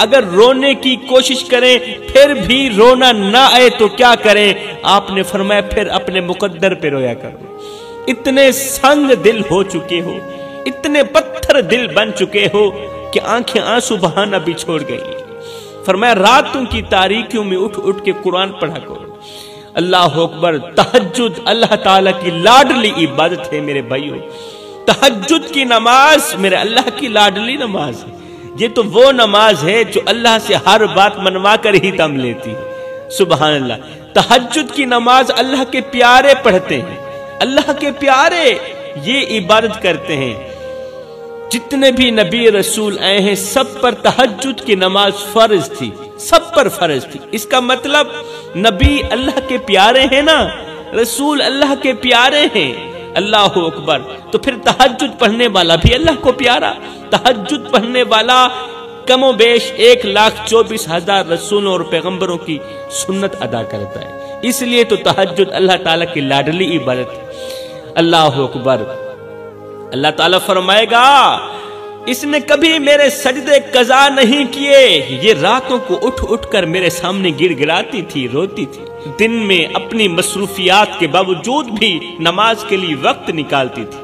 اگر رونے کی کوشش کریں پھر بھی رونا نہ آئے تو کیا کریں؟ آپ نے فرمایا پھر اپنے مقدر پہ رویا کرو۔ اتنے سنگ دل ہو چکے ہو، اتنے پتھر دل بن چکے ہو کہ آنکھیں آنسو بہانا بھی چھوڑ گئی۔ فرمایا راتوں کی تاریکیوں میں اٹھ اٹھ کے قرآن پڑھا کرو۔ اللہ اکبر، تہجد اللہ تعالیٰ کی لاڈلی عبادت ہے میرے بھائیو۔ تہجد کی نماز میرے اللہ کی لاڈلی نماز ہے۔ یہ تو وہ نماز ہے جو اللہ سے ہر بات منوا کر ہی دم لیتی ہے۔ سبحان اللہ۔ تہجد کی نماز اللہ کے پیارے پڑھتے ہیں، اللہ کے پیارے یہ عبادت کرتے ہیں۔ جتنے بھی نبی رسول آئے ہیں سب پر تہجد کی نماز فرض تھی، سب پر فرض تھی۔ اس کا مطلب نبی اللہ کے پیارے ہیں نا، رسول اللہ کے پیارے ہیں۔ اللہ اکبر۔ تو پھر تہجد پڑھنے والا بھی اللہ کو پیارا۔ تہجد پڑھنے والا کم و بیش 1,24,000 رسولوں اور پیغمبروں کی سنت ادا کرتا ہے۔ اس لیے تو تہجد اللہ تعالیٰ کی لاڈلی عبادت ہے۔ اللہ اکبر۔ اللہ تعالیٰ فرمائے گا اس نے کبھی میرے سجدے قضا نہیں کیے، یہ راتوں کو اٹھ اٹھ کر میرے سامنے گڑ گڑاتی تھی، روتی تھی، دن میں اپنی مصروفیات کے باوجود بھی نماز کے لیے وقت نکالتی تھی۔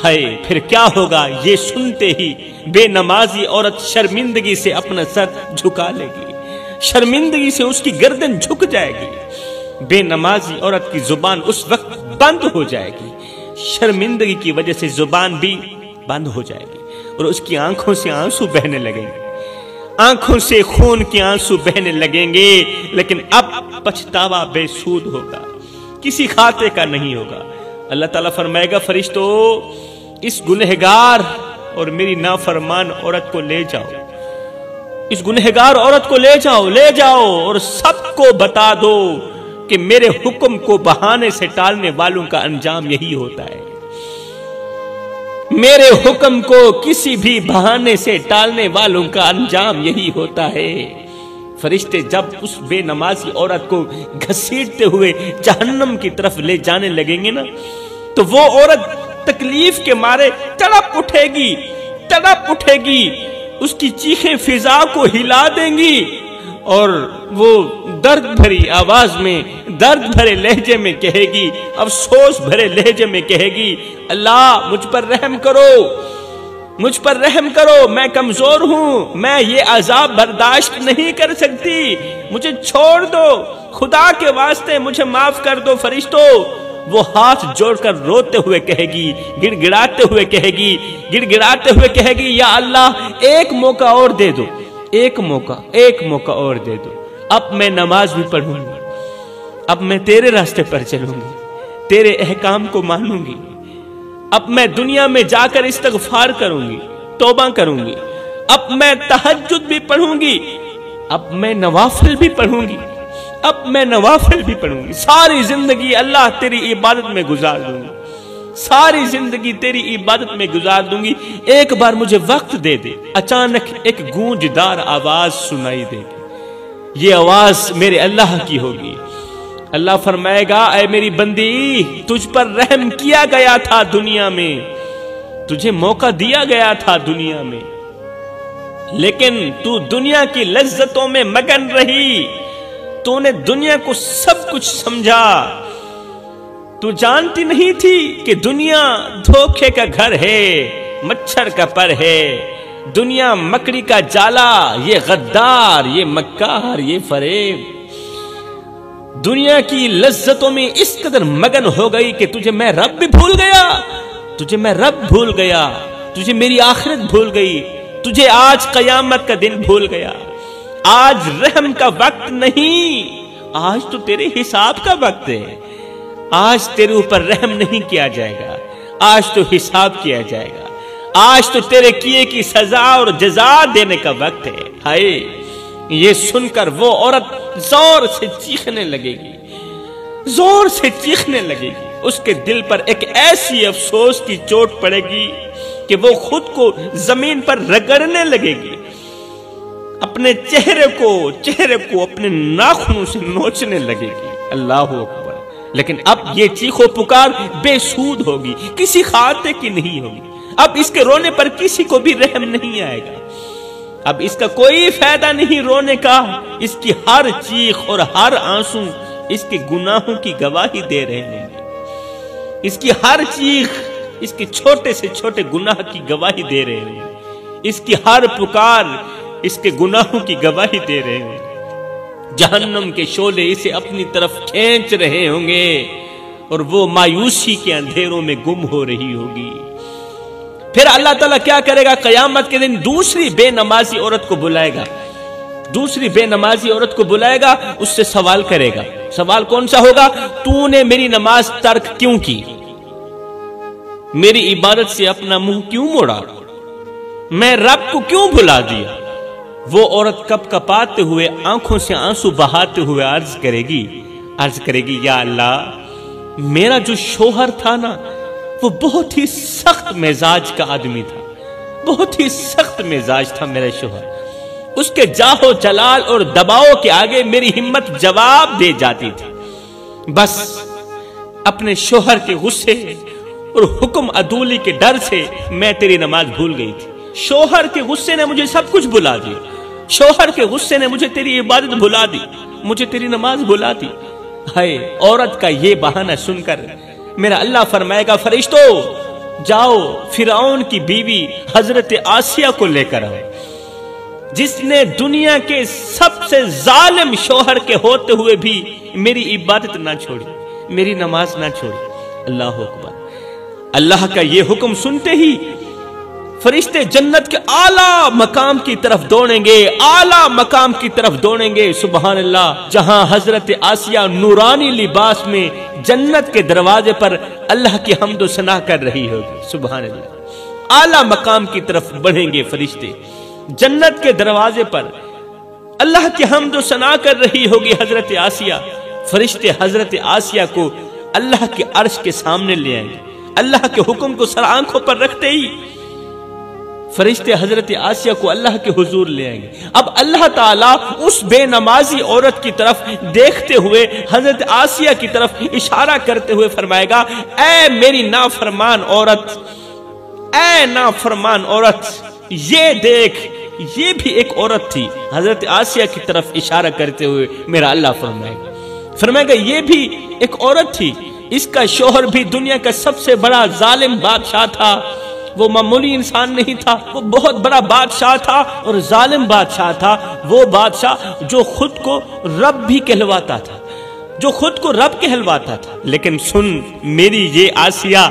ہائے پھر کیا ہوگا؟ یہ سنتے ہی بے نمازی عورت شرمندگی سے اپنا سر جھکا لے گی، شرمندگی سے اس کی گردن جھک جائے گی۔ بے نمازی عورت کی زبان اس وقت بند ہو جائے گی، شرمندگی کی وجہ سے زبان بھی بند ہو جائے گی اور اس کی آنکھوں سے آنسو بہنے لگیں گے، آنکھوں سے خون کے آنسو بہنے لگیں گے۔ لیکن اب پچھتاوا بے سود ہوگا، کسی کھاتے کا نہیں ہوگا۔ اللہ تعالیٰ فرمائے گا فرشتو اس گنہگار اور میری نافرمان عورت کو لے جاؤ، اس گنہگار عورت کو لے جاؤ اور سب کو بتا دو کہ میرے حکم کو بہانے سے ٹالنے والوں کا انجام یہی ہوتا ہے۔ میرے حکم کو کسی بھی بہانے سے ٹالنے والوں کا انجام یہی ہوتا ہے۔ فرشتے جب اس بے نمازی عورت کو گھسیٹتے ہوئے جہنم کی طرف لے جانے لگیں گے نا، تو وہ عورت تکلیف کے مارے تڑپ اٹھے گی، اس کی چیخیں فضا کو ہلا دیں گی اور وہ درد بھری آواز میں، درد بھرے لہجے میں کہے گی، افسوس بھرے لہجے میں کہے گی، اللہ مجھ پر رحم کرو، میں کمزور ہوں، میں یہ عذاب برداشت نہیں کر سکتی، مجھے چھوڑ دو، خدا کے واسطے مجھے معاف کر دو۔ فرشتو وہ ہاتھ جوڑ کر روتے ہوئے کہے گی، گڑ گڑاتے ہوئے کہے گی، یا اللہ ایک موقع اور دے دو، ایک موقع اور دے دو، اب میں نماز بھی پڑھوں گی، اب میں تیرے راستے پر چلوں گی، تیرے احکام کو مانوں گی، اب میں دنیا میں جا کر استغفار کروں گی، توبہ کروں گی، اب میں تہجد بھی پڑھوں گی، اب میں نوافل بھی پڑھوں گی، ساری زندگی اللہ تیری عبادت میں گزار دوں گی، ساری زندگی تیری عبادت میں گزار دوں گی، ایک بار مجھے وقت دے دے۔ اچانک ایک گونجدار آواز سنائی دے گی، یہ آواز میرے اللہ کی ہوگی۔ اللہ فرمائے گا اے میری بندی، تجھ پر رحم کیا گیا تھا دنیا میں، تجھے موقع دیا گیا تھا دنیا میں، لیکن تو دنیا کی لذتوں میں مگن رہی، تو نے دنیا کو سب کچھ سمجھا، تو جانتی نہیں تھی کہ دنیا دھوکے کا گھر ہے، مچھر کا پر ہے، دنیا مکڑی کا جالا، یہ غدار، یہ مکار، یہ فریب۔ دنیا کی لذتوں میں اس قدر مگن ہو گئی کہ تجھے میں رب بھی بھول گیا، تجھے میری آخرت بھول گئی، تجھے آج قیامت کا دن بھول گیا۔ آج رحم کا وقت نہیں، آج تو تیرے حساب کا وقت ہے، آج تیرے اوپر رحم نہیں کیا جائے گا، آج تو حساب کیا جائے گا، آج تو تیرے کیے کی سزا اور جزا دینے کا وقت ہے۔ ہائے، یہ سن کر وہ عورت زور سے چیخنے لگے گی، اس کے دل پر ایک ایسی افسوس کی چوٹ پڑے گی کہ وہ خود کو زمین پر رگڑنے لگے گی، اپنے چہرے کو اپنے ناخنوں سے نوچنے لگے گی۔ اللہ اکبر۔ لیکن اب یہ چیخو پکار بے سود ہوگی، کسی خاطے کی نہیں ہوگی، اب اس کے رونے پر کسی کو بھی رحم نہیں آئے گا۔ اب اس کا کوئی فائدہ نہیں رونے کا، اس کی ہر چیخ اور ہر آنسو اس کے گناہوں کی گواہی دے رہے ہیں، اس کی ہر چیخ اس کے چھوٹے سے چھوٹے گناہ کی گواہی دے رہے ہیں، اس کی ہر پکار اس کے گناہوں کی گواہی دے رہے ہیں۔ جہنم کے شعلے اسے اپنی طرف کھینچ رہے ہوں گے اور وہ مایوسی کے اندھیروں میں گم ہو رہی ہوگی۔ پھر اللہ تعالیٰ کیا کرے گا؟ قیامت کے دن دوسری بے نمازی عورت کو بلائے گا، دوسری بے نمازی عورت کو بلائے گا، اس سے سوال کرے گا۔ سوال کون سا ہوگا؟ تو نے میری نماز ترک کیوں کی؟ میری عبادت سے اپنا منہ کیوں موڑا؟ میں رب کو کیوں بھلا دیا؟ وہ عورت کپ کپاتے ہوئے آنکھوں سے آنسو بہاتے ہوئے عرض کرے گی یا اللہ، میرا جو شوہر تھا نا وہ بہت ہی سخت مزاج کا آدمی تھا، بہت ہی سخت مزاج تھا میرا شوہر، اس کے جاہو جلال اور دباؤ کے آگے میری ہمت جواب دے جاتی تھی، بس اپنے شوہر کے غصے اور حکم عدولی کے ڈر سے میں تیری نماز بھول گئی تھی، شوہر کے غصے نے مجھے سب کچھ بھلا دیا، شوہر کے غصے نے مجھے تیری عبادت بھلا دی، مجھے تیری نماز بھلا دی۔ ہائے، عورت کا یہ بہانہ سن کر میرا اللہ فرمائے گا فرشتوں جاؤ فرعون کی بیوی حضرت آسیہ کو لے کر آؤ، جس نے دنیا کے سب سے ظالم شوہر کے ہوتے ہوئے بھی میری عبادت نہ چھوڑی، میری نماز نہ چھوڑی۔ اللہ اکبر۔ اللہ کا یہ حکم سنتے ہی فرشتے جنت کے اعلیٰ مقام کی طرف دوڑیں گے، اعلیٰ مقام کی طرف دوڑیں گے، سبحان اللہ، جہاں حضرت آسیہ نورانی لباس میں جنت کے دروازے پر اللہ کی حمد و ثنا کر رہی ہوگی، سبحان اللہ۔ اعلیٰ مقام کی طرف بڑھیں گے فرشتے، جنت کے دروازے پر اللہ کی حمد و ثنا کر رہی ہوگی حضرت آسیہ۔ فرشتے حضرت آسیہ کو اللہ کے عرش کے سامنے لے آئیں گے، اللہ کے حکم کو سر آنکھوں پر رکھتے ہی فرشتے حضرت آسیہ کو اللہ کے حضور لے آئیں گے۔ اب اللہ تعالیٰ اس بے نمازی عورت کی طرف دیکھتے ہوئے حضرت آسیہ کی طرف اشارہ کرتے ہوئے فرمائے گا، اے میری نافرمان عورت، اے نافرمان عورت، یہ دیکھ، یہ بھی ایک عورت تھی۔ حضرت آسیہ کی طرف اشارہ کرتے ہوئے میرا اللہ فرمائے گا یہ بھی ایک عورت تھی، اس کا شوہر بھی دنیا کا سب سے بڑا ظالم بادشاہ تھا، وہ معمولی انسان نہیں تھا، وہ بہت بڑا بادشاہ تھا اور ظالم بادشاہ تھا، وہ بادشاہ جو خود کو رب بھی کہلواتا تھا، جو خود کو رب کہلواتا تھا۔ لیکن سن، میری یہ آسیہ،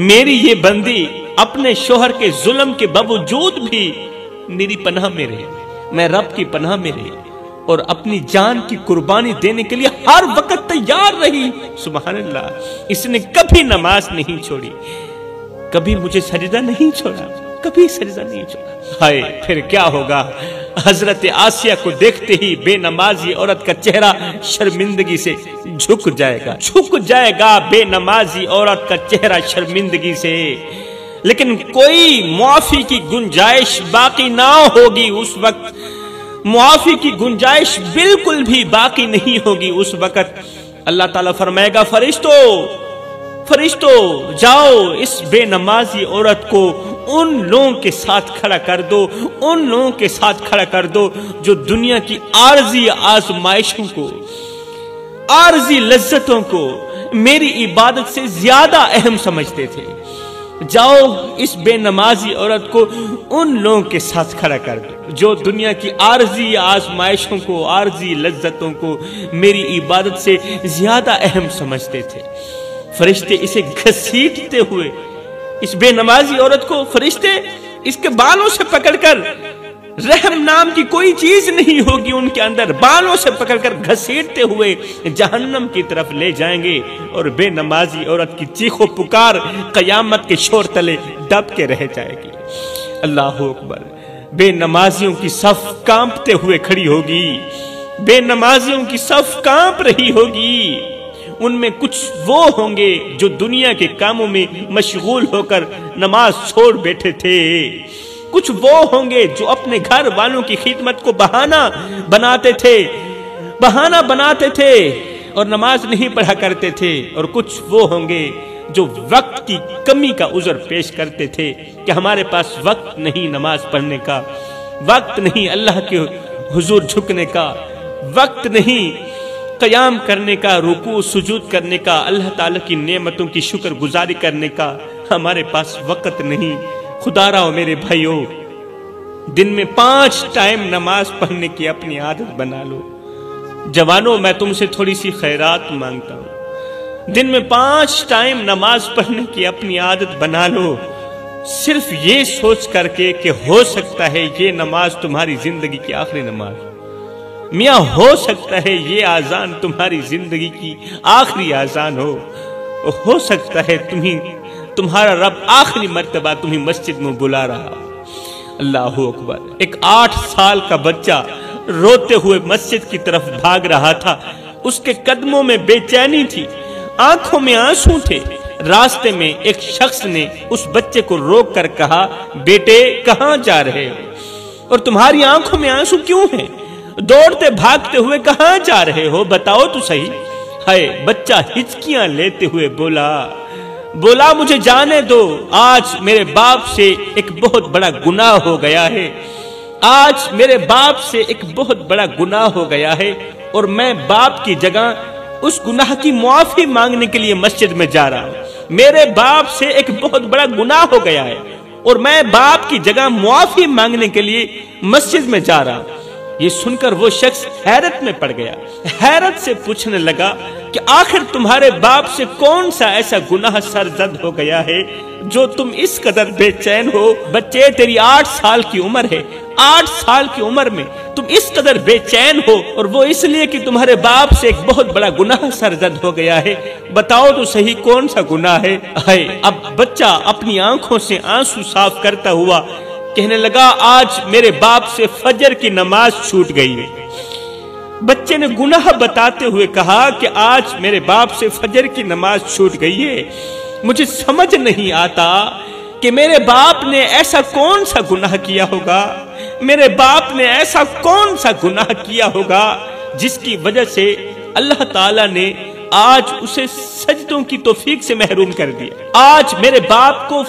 میری یہ بندی اپنے شوہر کے ظلم کے باوجود بھی میری پناہ میں رہی، میں رب کی پناہ میں رہی اور اپنی جان کی قربانی دینے کے لیے ہر وقت تیار رہی، سبحان اللہ۔ اس نے کبھی نماز نہیں چھوڑی، کبھی مجھے سجدہ نہیں چھوڑا، کبھی سجدہ نہیں چھوڑا۔ ہائے، پھر کیا ہوگا؟ حضرت آسیہ کو دیکھتے ہی بے نمازی عورت کا چہرہ شرمندگی سے جھک جائے گا بے نمازی عورت کا چہرہ شرمندگی سے، لیکن کوئی معافی کی گنجائش باقی نہ ہوگی اس وقت، معافی کی گنجائش بالکل بھی باقی نہیں ہوگی اس وقت۔ اللہ تعالیٰ فرمائے گا فرشتو جاؤ اس بے نمازی عورت کو ان لوگوں کے ساتھ کھڑا کر دو، ان لوگوں کے ساتھ کھڑا کر دو جو دنیا کی عارضی آزمائشوں کو، عارضی لذتوں کو میری عبادت سے زیادہ اہم سمجھتے تھے۔ جاؤ اس بے نمازی عورت کو ان لوگوں کے ساتھ کھڑا کر دو جو دنیا کی عارضی آزمائشوں کو، عارضی لذتوں کو میری عبادت سے زیادہ اہم سمجھتے تھے۔ فرشتے اسے گھسیٹتے ہوئے، اس بے نمازی عورت کو فرشتے اس کے بالوں سے پکڑ کر، رحم نام کی کوئی چیز نہیں ہوگی ان کے اندر، بالوں سے پکڑ کر گھسیٹتے ہوئے جہنم کی طرف لے جائیں گے، اور بے نمازی عورت کی چیخ و پکار قیامت کے شور تلے دب کے رہ جائے گی۔ اللہ اکبر۔ بے نمازیوں کی صف کانپتے ہوئے کھڑی ہوگی، بے نمازیوں کی صف کانپ رہی ہوگی، ان میں کچھ وہ ہوں گے جو دنیا کے کاموں میں مشغول ہو کر نماز چھوڑ بیٹھے تھے، کچھ وہ ہوں گے جو اپنے گھر والوں کی خدمت کو بہانہ بناتے تھے اور نماز نہیں پڑھا کرتے تھے، اور کچھ وہ ہوں گے جو وقت کی کمی کا عذر پیش کرتے تھے کہ ہمارے پاس وقت نہیں نماز پڑھنے کا، وقت نہیں اللہ کے حضور جھکنے کا، وقت نہیں قیام کرنے کا، رکوع سجود کرنے کا، اللہ تعالیٰ کی نعمتوں کی شکر گزاری کرنے کا ہمارے پاس وقت نہیں۔ خدا راو میرے بھائیوں، دن میں 5 ٹائم نماز پڑھنے کی اپنی عادت بنا لو۔ جوانوں، میں تم سے تھوڑی سی خیرات مانگتا ہوں، دن میں 5 ٹائم نماز پڑھنے کی اپنی عادت بنا لو، صرف یہ سوچ کر کے کہ ہو سکتا ہے یہ نماز تمہاری زندگی کی آخری نماز، میاں ہو سکتا ہے یہ آذان تمہاری زندگی کی آخری آذان ہو سکتا ہے تمہارا رب آخری مرتبہ تمہیں مسجد میں بلا رہا۔ اللہ اکبر۔ ایک 8 سال کا بچہ روتے ہوئے مسجد کی طرف بھاگ رہا تھا، اس کے قدموں میں بے چینی تھی، آنکھوں میں آنسو تھے۔ راستے میں ایک شخص نے اس بچے کو روک کر کہا، بیٹے کہاں جا رہے ہو اور تمہاری آنکھوں میں آنسو کیوں ہیں؟ دوڑتے بھاگتے ہوئے کہاں جا رہے ہو، بتاؤ تو صحیح۔ ہائے، بچہ ہچکیاں لیتے ہوئے بولا مجھے جانے دو، آج میرے باپ سے ایک بہت بڑا گناہ ہو گیا ہے، آج میرے باپ سے ایک بہت بڑا گناہ ہو گیا ہے اور میں باپ کی جگہ اس گناہ کی معافی مانگنے کے لیے مسجد میں جا رہا ہوں۔ میرے باپ سے ایک بہت بڑا گناہ ہو گیا ہے اور میں باپ کی جگہ معافی مانگنے کے لیے مسجد میں جا رہا ہوں۔ یہ سن کر وہ شخص حیرت میں پڑ گیا، حیرت سے پوچھنے لگا کہ آخر تمہارے باپ سے کون سا ایسا گناہ سرزد ہو گیا ہے جو تم اس قدر بے چین ہو؟ بچے، تیری 8 سال کی عمر ہے، 8 سال کی عمر میں تم اس قدر بے چین ہو، اور وہ اس لیے کہ تمہارے باپ سے ایک بہت بڑا گناہ سرزد ہو گیا ہے۔ بتاؤ تو صحیح کون سا گناہ ہے؟ اب بچہ اپنی آنکھوں سے آنسو صاف کرتا ہوا کہنے لگا، آج میرے باپ سے فجر کی نماز چھوٹ گئی ہے۔ بچے نے گناہ بتاتے ہوئے کہا کہ آج میرے باپ سے فجر کی نماز چھوٹ گئی ہے، مجھے سمجھ نہیں آتا کہ میرے باپ نے ایسا کون سا گناہ کیا ہوگا، میرے باپ نے ایسا کون سا گناہ کیا ہوگا جس کی وجہ سے اللہ تعالیٰ نے آج اسے سجدوں کی توفیق سے محروم کر دیا۔ آج میرے باپ کو